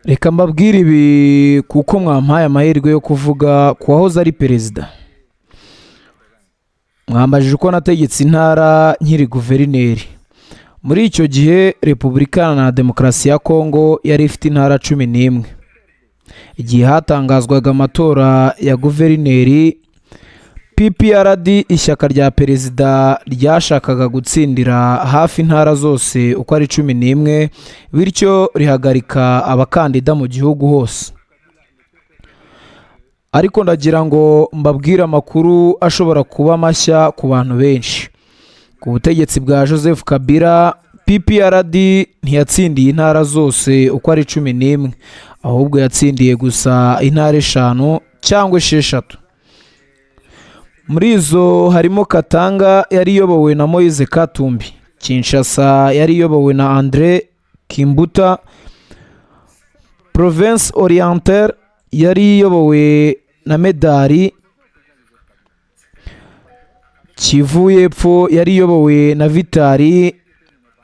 reka mbabwire ibi kuko mwampaye amahirwe yo kuvuga ku wahoze ari perezida. Mwambajije uko nategetse intara nkiri guverineri. Muri icyo gihe Repubulika Iharanira Demokarasi ya Kongo yari ifite intara 11. Igihe hatangazwaga amatora ya guverineri, PPRD ishyaka rya perezida ryashakaga gutsindira hafi intara zose uko ari 11, bityo rihagarika abakandida mu gihugu hose. Ariko ndagira ngo mbabwire amakuru ashobora kuba mashya ku bantu benshi. Ku butegetsi bwa Joseph Kabila, PPRD ntiyatsindiye intara zose uko ari 11, ahubwo yatsindiye gusa intara 5 cyangwa 6. Muri izo harimo Katanga yari iyobowe na Moise Katumbi, Kinshasa yari iyobowe na André Kimbuta, Province Orientale yari iyobowe na Medari, Kivu y'Epfo yari iyobowe na Vitali,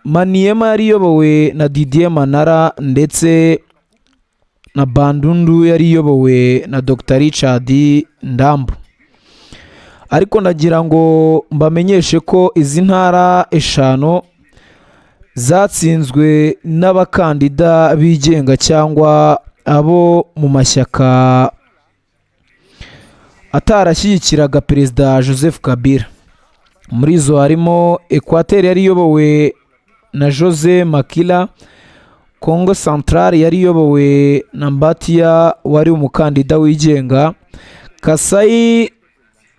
Maniema yari iyobowe na Didier Manara, ndetse na Bandundu yari iyobowe na Dr Richard Ndambu. Ariko ndagira ngo mbamenyeshe ko izi ntara 5 zatsinzwe n'abakandida bigenga cyangwa abo mu mashyaka atarashyigikiraga perezida Joseph Kabila. Muri izo harimo Equateur yari iyobowe na José Makila, Congo Central yari iyobowe na Mbatia wari umukandida wigenga, Kasai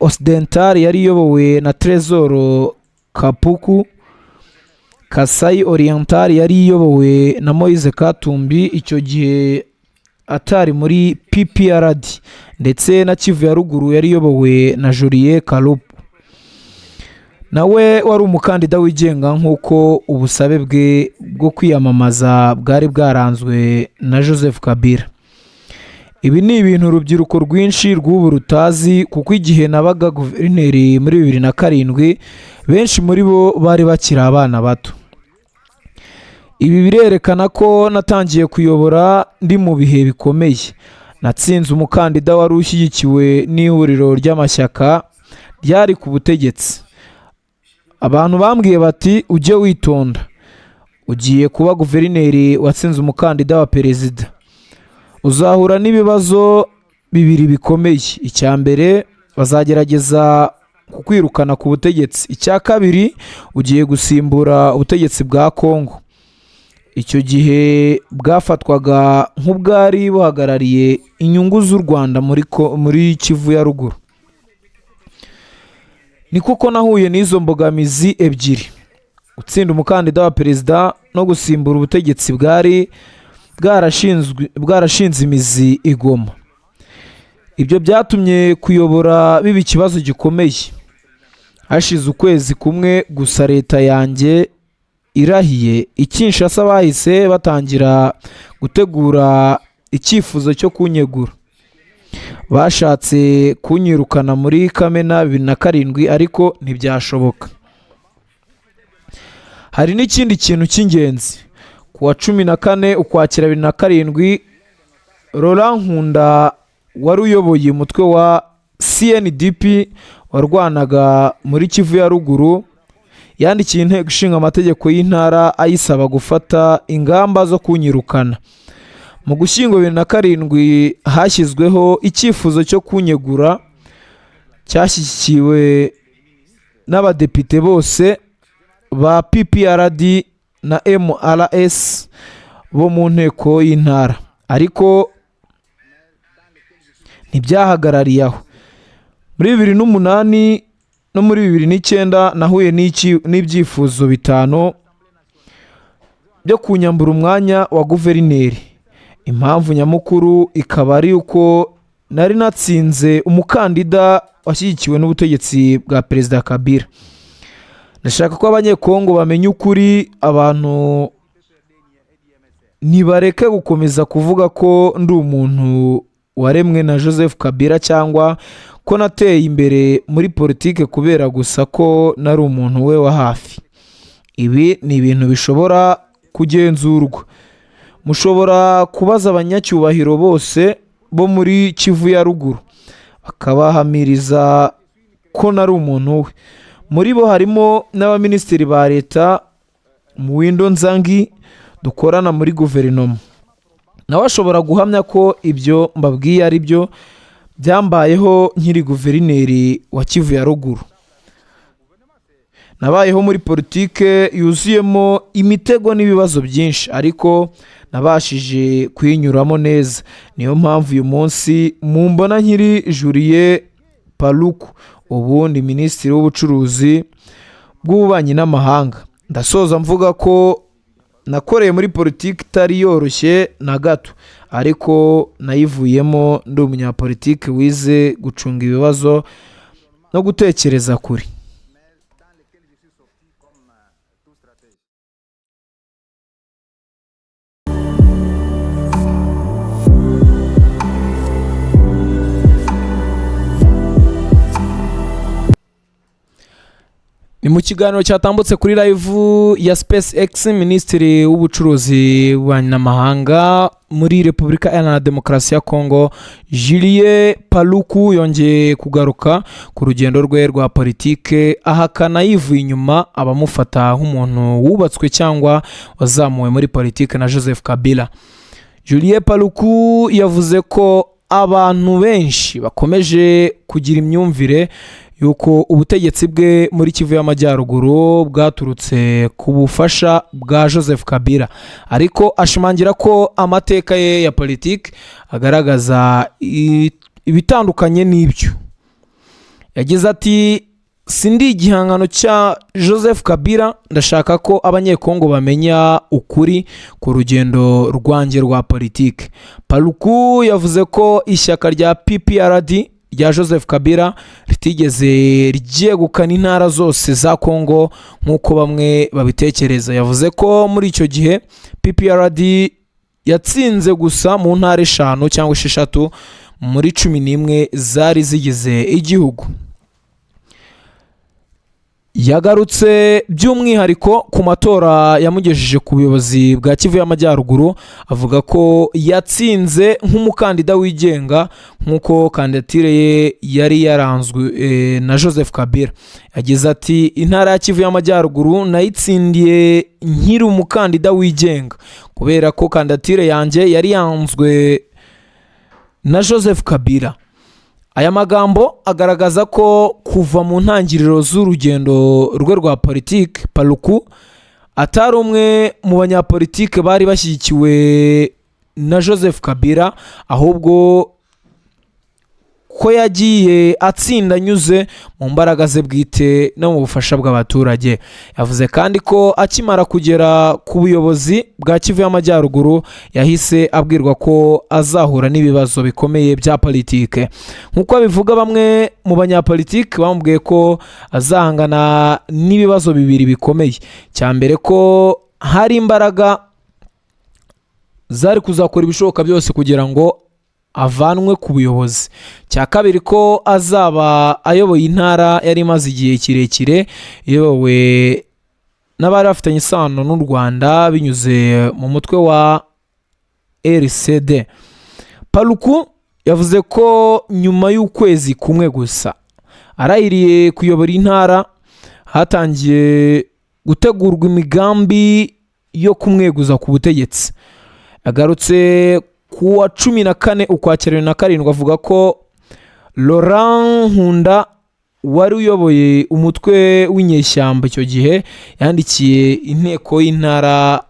Occidental yari iyobowe na Trésor Kapuku, Kasai Oriental yari iyobowe na Moise Katumbi icyo gihe atari muri PPRD, ndetse na Kivu ya ruguru yari iyobowe na Julien Kalupu, nawe wari umukandida wigenga nk'uko ubusabe bwe bwo kwiyamamaza bwari bwaranzwe na Joseph Kabila. Ibi ni ibintu urubyiruko rwinshi rw'ubu rutazi, kuko igihe nabaga guverineri muri 2007 benshi muri bo bari bakiri abana bato. Ibi birerekana ko natangiye kuyobora ndi mu bihe bikomeye. Natsinze umukandida wari ushyigikiwe n'ihuriro ry'amashyaka ryari ku butegetsi. Abantu bambwiye bati ujye witonda, ugiye kuba guverineri watsinze umukandida wa perezida, uzahura n'ibibazo bibiri bikomeye. Icya mbere, bazagerageza kukwirukana ku butegetsi. Icya kabiri, ugiye gusimbura ubutegetsi bwa Kongo. Icyo gihe bwafatwaga nk'ubwari buhagarariye inyungu z'u Rwanda muri Kivu ya ruguru. Ni kuko nahuye n'izo mbogamizi ebyiri: gutsinda umukandida wa perezida no gusimbura ubutegetsi bwari bwarashinze imizi i Goma. Ibyo byatumye kuyobora biba ikibazo gikomeye. Hashize ukwezi kumwe gusa leta yanjye irahiye, Kinshasa bahise batangira gutegura icyifuzo cyo kunyegura. Bashatse kunyirukana muri Kamena 2007, ariko ntibyashoboka. Hari n'ikindi kintu cy'ingenzi. Ku wa 14 Ukwakira 2007, Laurent Nkunda wari uyoboye umutwe wa CNDP warwanaga muri Kivu ya ruguru yandikiye inteko ishinga amategeko y'intara ayisaba gufata ingamba zo kunyirukana. Mu Gushyingo 2007 hashyizweho icyifuzo cyo kunyegura cyashyigikiwe n'abadepite bose ba PPRD na MRS bo mu nteko y'intara, ariko ntibyahagarariye aho. Muri 2008 no muri 2009 nahuye n'ibyifuzo 5 byo kunyambura umwanya wa guverineri. Impamvu nyamukuru ikaba ari uko nari natsinze umukandida washyigikiwe n'ubutegetsi bwa perezida Kabila. Ndashaka ko abanyekongo bamenya ukuri. Abantu nibareke gukomeza kuvuga ko ndi umuntu waremwe na Joseph Kabila cyangwa ko nateye imbere muri politike kubera gusa ko nari umuntu we wa hafi. Ibi ni ibintu bishobora kugenzurwa. Mushobora kubaza abanyacyubahiro bose bo muri Kivu ya ruguru akabahamiriza ko nari umuntu we. Muri bo harimo n'abaminisitiri ba leta Muwindo Nzangi dukorana muri guverinoma. Nawe ashobora guhamya ko ibyo mbabwiye ari byo byambayeho nkiri guverineri wa Kivu ya ruguru. Nabayeho muri politike yuzuyemo imitego n'ibibazo byinshi, ariko nabashije kuyinyuramo neza. Niyo mpamvu uyu munsi mumbona nkiri Julien Paluku, ubu ni minisitiri w'ubucuruzi bw'ububanyi n'amahanga. Ndasoza mvuga ko nakoreye muri politiki itari yoroshye na gato, ariko nayivuyemo ndi umunyapolitiki wize gucunga ibibazo no gutekereza kure. Ni mu kiganiro cyatambutse kuri live ya SpaceX, minisitiri w'ubucuruzi bw'abanyamahanga muri Repubulika Iharanira Demokarasi ya Kongo Julien Paluku yongeye kugaruka ku rugendo rwe rwa politike, ahakana yivuye inyuma abamufata nk'umuntu wubatswe cyangwa wazamuwe muri politike na Joseph Kabila. Julien Paluku yavuze ko abantu benshi bakomeje kugira imyumvire yuko ubutegetsi bwe muri Kivu y'Amajyaruguru bwaturutse ku bufasha bwa Joseph Kabila, ariko ashimangira ko amateka ye ya politiki agaragaza ibitandukanye n'ibyo. Yagize ati, sindi igihangano cya Joseph Kabila, ndashaka ko abanyekongo bamenya ukuri ku rugendo rwanjye rwa politiki. Paluku yavuze ko ishyaka rya PPRD rya Joseph Kabila ritigeze ryegukana intara zose za Kongo nk'uko bamwe babitekereza. Yavuze ko muri icyo gihe PPRD yatsinze gusa mu ntara 5 cyangwa 6 muri 11 zari zigize igihugu. Yagarutse by'umwihariko ku matora yamugejeje ku buyobozi bwa Kivu y'Amajyaruguru, avuga ko yatsinze nk'umukandida wigenga nk'uko kandidatire ye yari yaranzwe na Joseph Kabila. Yagize ati, intara ya Kivu y'Amajyaruguru nayitsindiye nkiri umukandida wigenga kubera ko kandidatire yanjye yari yanzwe na Joseph Kabila. Aya magambo agaragaza ko kuva mu ntangiriro z'urugendo rwe rwa politiki, Paluku atari umwe mu banyapolitike bari bashyigikiwe na Joseph Kabila, ahubwo ko yagiye atsinda anyuze mu mbaraga ze bwite no mu bufasha bw'abaturage. Yavuze kandi ko akimara kugera ku buyobozi bwa Kivu y'Amajyaruguru yahise abwirwa ko azahura n'ibibazo bikomeye bya politike. Nk'uko abivuga, bamwe mu banyapolitike bamubwiye ko azahangana n'ibibazo bibiri bikomeye. Cya mbere ko hari imbaraga zari kuzakora ibishoboka byose kugira ngo avanwe ku buyobozi. Cya kabiri ko azaba ayoboye intara yari imaze igihe kirekire iyobowe n'abari bafitanye isano n'u Rwanda binyuze mu mutwe wa RCD. Paluku yavuze ko nyuma y'ukwezi kumwe gusa arahiriye kuyobora intara, hatangiye gutegurwa imigambi yo kumweguza ku butegetsi. Yagarutse ku wa 14 Ukwakira 2007 avuga ko Laurent Nkunda wari uyoboye umutwe w'inyeshyamba icyo gihe yandikiye inteko y'intara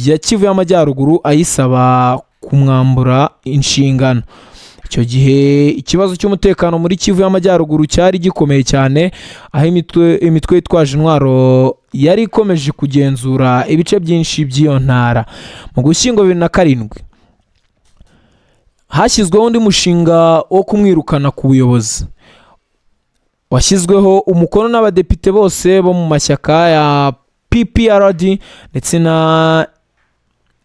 ya Kivu y'Amajyaruguru ayisaba kumwambura inshingano. Icyo gihe ikibazo cy'umutekano muri Kivu y'Amajyaruguru cyari gikomeye cyane, aho imitwe yitwaje intwaro yari ikomeje kugenzura ibice byinshi by'iyo ntara. Mu Gushyingo 2007 hashyizweho undi mushinga wo kumwirukana ku buyobozi, washyizweho umukono n'abadepite bose bo mu mashyaka ya PPRD ndetse na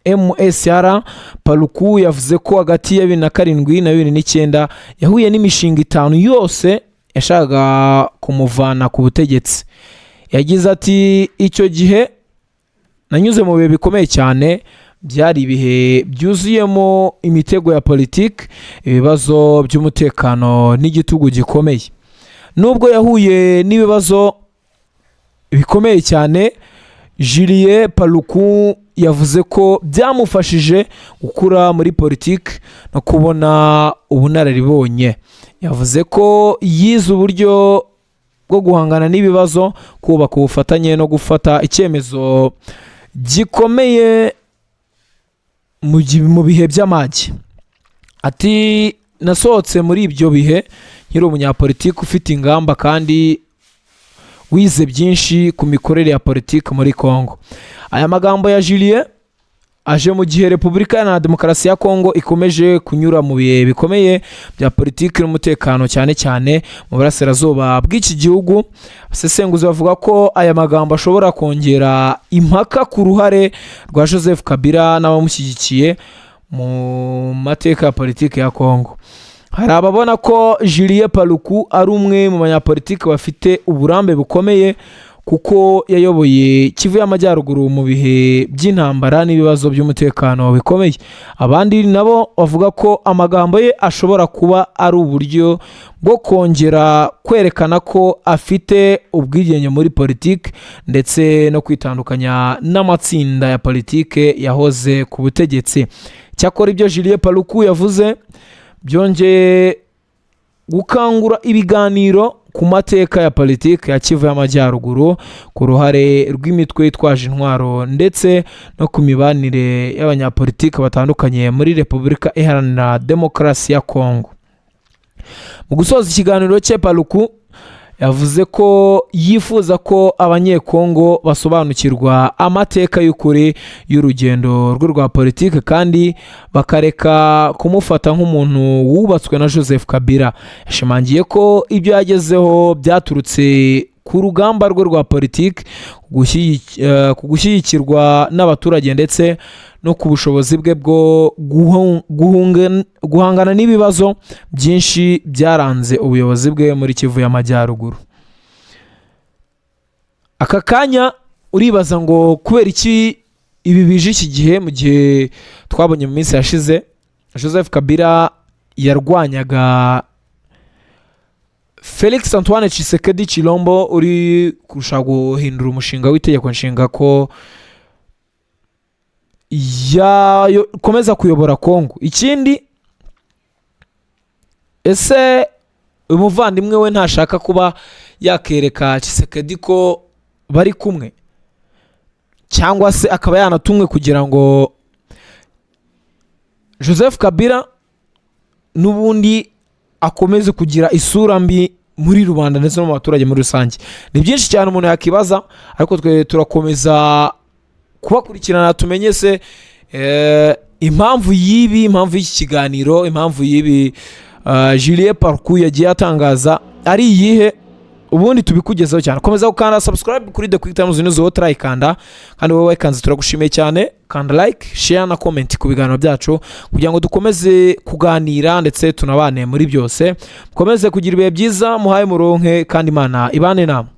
MSR. Paluku yavuze ko hagati ya 2007 na 2009 yahuye n'imishinga 5 yose yashakaga kumuvana ku butegetsi. Yagize ati, icyo gihe nanyuze mu bihe bikomeye cyane, byari ibihe byuzuyemo imitego ya politiki, ibibazo by'umutekano n'igitugu gikomeye. Nubwo yahuye n'ibibazo bikomeye cyane, Julien Paluku yavuze ko byamufashije gukura muri politiki no kubona ubunararibonye. Yavuze ko yize uburyo bwo guhangana n'ibibazo, kubaka ubufatanye no gufata icyemezo gikomeye mu bihe by'amage. Ati nasohotse muri ibyo bihe nkiri umunyapolitiki ufite ingamba kandi wize byinshi ku mikorere ya politiki muri Kongo. Aya magambo ya Julien aje mu gihe Repubulika Iharanira Demokarasi ya Kongo ikomeje kunyura mu bihe bikomeye bya politiki n'umutekano, cyane cyane mu burasirazuba bw'iki gihugu. Abasesenguzi bavuga ko aya magambo ashobora kongera impaka ku ruhare rwa Joseph Kabila n'abamushyigikiye mu mateka ya politiki ya Kongo. Hari ababona ko Julien Paluku ari umwe mu banyapolitiki bafite uburambe bukomeye kuko yayoboye Kivu y'Amajyaruguru mu bihe by'intambara n'ibibazo by'umutekano bikomeye. Abandi nabo bavuga ko amagambo ye ashobora kuba ari uburyo bwo kongera kwerekana ko afite ubwigenge muri politiki ndetse no kwitandukanya n'amatsinda ya politiki yahoze ku butegetsi. Cyakora ibyo Julien Paluku yavuze byongeye gukangura ibiganiro ku mateka ya politiki ya Kivu y'Amajyaruguru, ku ruhare rw'imitwe yitwaje intwaro ndetse no ku mibanire y'abanyapolitiki batandukanye muri Repubulika Iharanira Demokarasi ya Kongo. Mu gusoza ikiganiro cye, Paluku yavuze ko yifuza ko abanyekongo basobanukirwa amateka y'ukuri y'urugendo rwe rwa politiki kandi bakareka kumufata nk'umuntu wubatswe na Joseph Kabila. Yashimangiye ko ibyo yagezeho byaturutse ku rugamba rwe rwa politiki, ku gushyigikirwa n'abaturage ndetse no ku bushobozi bwe bwo guhangana n'ibibazo byinshi byaranze ubuyobozi bwe muri Kivu y'Amajyaruguru. Aka kanya uribaza ngo kubera iki ibi bije iki gihe, mu gihe twabonye mu minsi yashize Joseph Kabila yarwanyaga Felix Antoine Tshisekedi Chilombo uri kurusha guhindura umushinga w'itegeko nshinga ko yakomeza kuyobora Kongo. Ikindi, ese umuvandimwe we ntashaka kuba yakereka Tshisekedi ko bari kumwe, cyangwa se akaba yanatumwe kugira ngo Joseph Kabila n'ubundi akomeze kugira isura mbi muri rubanda ndetse no mu baturage muri rusange? Ni byinshi cyane umuntu yakibaza, ariko twe turakomeza kubakurikirana tumenye se impamvu y'iki kiganiro, impamvu y'ibi Julien Paluku yagiye atangaza ari iyihe, ubundi tubikugezaho cyane. Komeza gukanda subscribe kuri The Quick Times News, turayikanda kandi wowe wayikanze turagushimiye cyane. Kanda like, share na comment ku biganiro byacu kugira ngo dukomeze kuganira ndetse tunabane muri byose. Mukomeze kugira ibihe byiza, muhaye muronke kandi Imana ibane namwe.